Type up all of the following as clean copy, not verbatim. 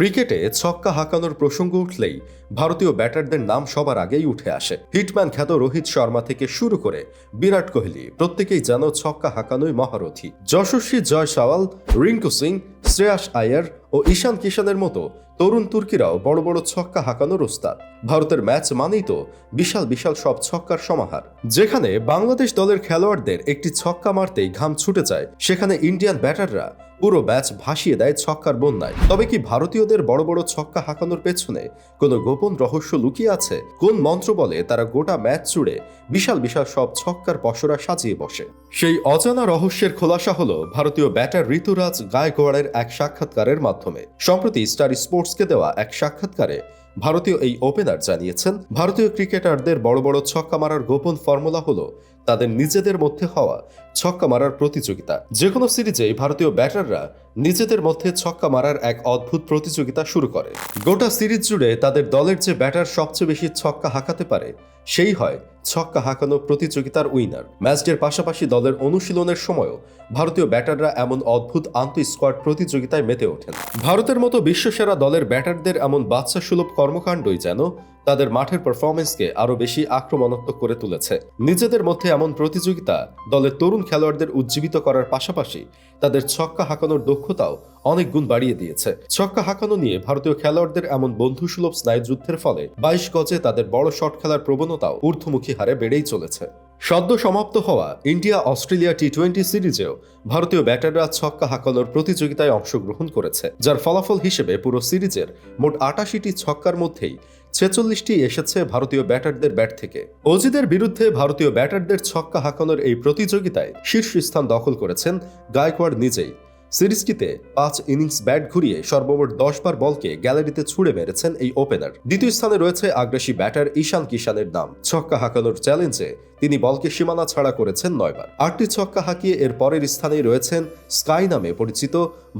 ক্রিকেটে ছক্কা হাঁকানোর প্রসঙ্গ উঠলেই ভারতীয় ব্যাটারদের নাম সবার আগেই উঠে আসে। হিটম্যান খ্যাত রোহিত শর্মা থেকে শুরু করে বিরাট কোহলি প্রত্যেকেই যেন ছক্কা হাঁকানোয় মহারথী। যশস্বী জয়সওয়াল, রিঙ্কু সিং, শ্রেয়াস আয়ার ও ঈশান কিষানের মতো তরুণ তুর্কিরাও বড় বড় ছক্কা হাঁকানোর ওস্তাদ। ভারতের ম্যাচ মানেই তো বিশাল বিশাল সব ছক্কার সমাহার। যেখানে বাংলাদেশ দলের খেলোয়াড়দের একটি ছক্কা মারতেই ঘাম ছুটে যায়, সেখানে ইন্ডিয়ান ব্যাটাররা পুরো ম্যাচ ভাসিয়ে দেয় ছক্কার বন্যায়। তবে কি ভারতীয়দের বড় বড় ছক্কা হাঁকানোর পেছনে কোনো গোপন রহস্য লুকিয়ে আছে? কোন মন্ত্র বলে তারা গোটা ম্যাচ জুড়ে বিশাল বিশাল সব ছক্কার পসরা সাজিয়ে বসে? সেই অজানা রহস্যের খোলাসা হলো ভারতীয় ব্যাটার ঋতুরাজ গায়কোয়াড়ের এক সাক্ষাৎকারের মাধ্যমে। সম্প্রতি স্টার স্পোর্টসকে দেওয়া এক সাক্ষাৎকারে ভারতীয় এই ওপেনার জানিয়েছেন, ভারতীয় ক্রিকেটারদের বড় বড় ছক্কা মারার গোপন ফর্মুলা হলো তাদের নিজেদের মধ্যে হওয়া ছক্কা মারার প্রতিযোগিতা। যে কোনো সিরিজেই ভারতীয় ব্যাটাররা নিজেদের মধ্যে ছক্কা মারার এক অদ্ভুত প্রতিযোগিতা শুরু করে। গোটা সিরিজ জুড়ে তাদের দলের যে ব্যাটার সবচেয়ে বেশি ছক্কা হাঁকাতে পারে সেই হয় ছক্কা হাঁকানো প্রতিযোগিতার উইনার। ম্যাচের পাশাপাশি দলের অনুশীলনের সময়ও ভারতীয় ব্যাটাররা এমন অদ্ভুত আন্তঃ-স্কোয়াড প্রতিযোগিতায় মেতে ওঠেন। ভারতের মতো বিশ্বসেরা দলের ব্যাটারদের এমন বাচ্চাসুলভ কর্মকাণ্ডই যেন তাদের মাঠের পারফরমেন্সকে আরও বেশি আক্রমণাত্মক করে তুলেছে। নিজেদের মধ্যে এমন প্রতিযোগিতা দলের তরুণ খেলোয়াড়দের উজ্জীবিত করার পাশাপাশি তাদের ছক্কা হাঁকানোর দক্ষতাও অনেক গুণ বাড়িয়ে দিয়েছে। ছক্কা হাঁকানো নিয়ে ভারতীয় খেলোয়াড়দের এমন বন্ধুসুলভ স্নায়ুযুদ্ধের ফলে 22 গজে তাদের বড় শট খেলার প্রবণতাও ঊর্ধ্বমুখী হারে বেড়েই চলেছে। সদ্য সমাপ্ত হওয়া ইন্ডিয়া অস্ট্রেলিয়া টি-20 সিরিজেও ভারতীয় ব্যাটাররা ছক্কা হাঁকানোর প্রতিযোগিতায় অংশগ্রহণ করেছে, যার ফলাফল হিসেবে পুরো সিরিজের মোট 88টি ছক্কার মধ্যেই 46টি এসেছে ভারতীয় ব্যাটারদের ব্যাট থেকে। অজিদের বিরুদ্ধে ভারতীয় ব্যাটারদের ছক্কা হাঁকানোর এই প্রতিযোগিতায় শীর্ষস্থান দখল করেছেন গায়কোয়াড় নিজেই। সিরিজটিতে 5 ইনিংস ব্যাট ঘুরিয়ে সর্বমোট 10 বার বলকে গ্যালারিতে ছুড়ে মেরেছেন এই ওপেনার। দ্বিতীয় স্থানে রয়েছে আগ্রাসী ব্যাটার ঈশান কিষানের নাম। ছক্কা হাঁকানোর চ্যালেঞ্জে তিনি বলকে সীমানা ছাড়া করেছেন 9 বার। 8টি ছক্কা হাঁকিয়ে এর পরের স্থানেই রয়েছেন স্কাই নামে পরিচিত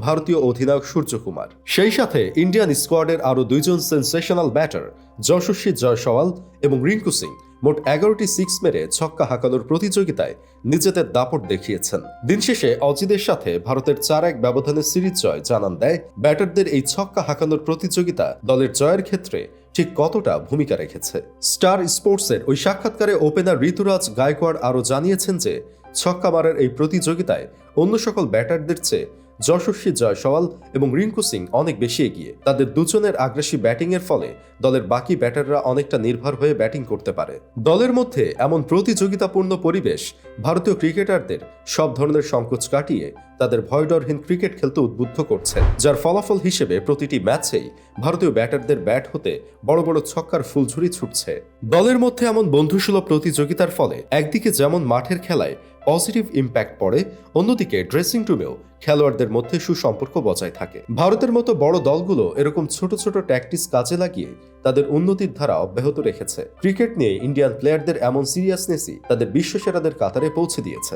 ভারতীয় অধিনায়ক সূর্যকুমার। সেই সাথে ইন্ডিয়ান স্কোয়াডের আরও 2 জন সেন্সেশনাল ব্যাটার যশস্বী জয়সওয়াল এবং রিঙ্কু সিং মোট 11টি সিক্স মেরে ছক্কা হাঁকানোর প্রতিযোগিতায় নিজেদের দাপট দেখিয়েছেন। দিন শেষে অজিদের সাথে ভারতের 4-1 ব্যবধানে সিরিজ জয় জানান দেয় ব্যাটারদের এই ছক্কা হাঁকানোর প্রতিযোগিতা দলের জয়ের ক্ষেত্রে ঠিক কতটা ভূমিকা রেখেছে। স্টার স্পোর্টসের ওই সাক্ষাৎকারে ওপেনার ঋতুরাজ গায়কোয়াড় আরও জানিয়েছেন যে ছক্কা মারার এই প্রতিযোগিতায় অন্য সকল ব্যাটারদের চেয়ে যশস্বী জয়সওয়াল এবং রিঙ্কু সিং অনেক বেশি এগিয়ে। তাদের দুজনের আগ্রাসী ব্যাটিংয়ের ফলে দলের বাকি ব্যাটাররা অনেকটা নির্ভর হয়ে ব্যাটিং করতে পারে। দলের মধ্যে এমন প্রতিযোগিতাপূর্ণ পরিবেশ ভারতীয় ক্রিকেটারদের সব ধরনের সংকোচ কাটিয়ে তাদের ভয়ডরহীন ক্রিকেট খেলতে উদ্বুদ্ধ করছে, যার ফলাফল হিসেবে প্রতিটি ম্যাচেই ভারতীয় ব্যাটারদের ব্যাট হতে বড় বড় ছক্কার ফুলঝুরি ছুটছে। দলের মধ্যে এমন বন্ধুসুলভ প্রতিযোগিতার ফলে একদিকে যেমন মাঠের খেলায় পজিটিভ ইম্প্যাক্ট পড়ে, অন্যদিকে ড্রেসিং রুমেও খেলোয়াড়দের মধ্যে সুসম্পর্ক বজায় থাকে। ভারতের মতো বড় দলগুলো এরকম ছোট ছোট ট্যাকটিক্স কাজে লাগিয়ে তাদের উন্নতির ধারা অব্যাহত রেখেছে। ক্রিকেট নিয়ে ইন্ডিয়ান প্লেয়ারদের এমন সিরিয়াসনেসই তাদের বিশ্বসেরাদের কাতারে পৌঁছে দিয়েছে।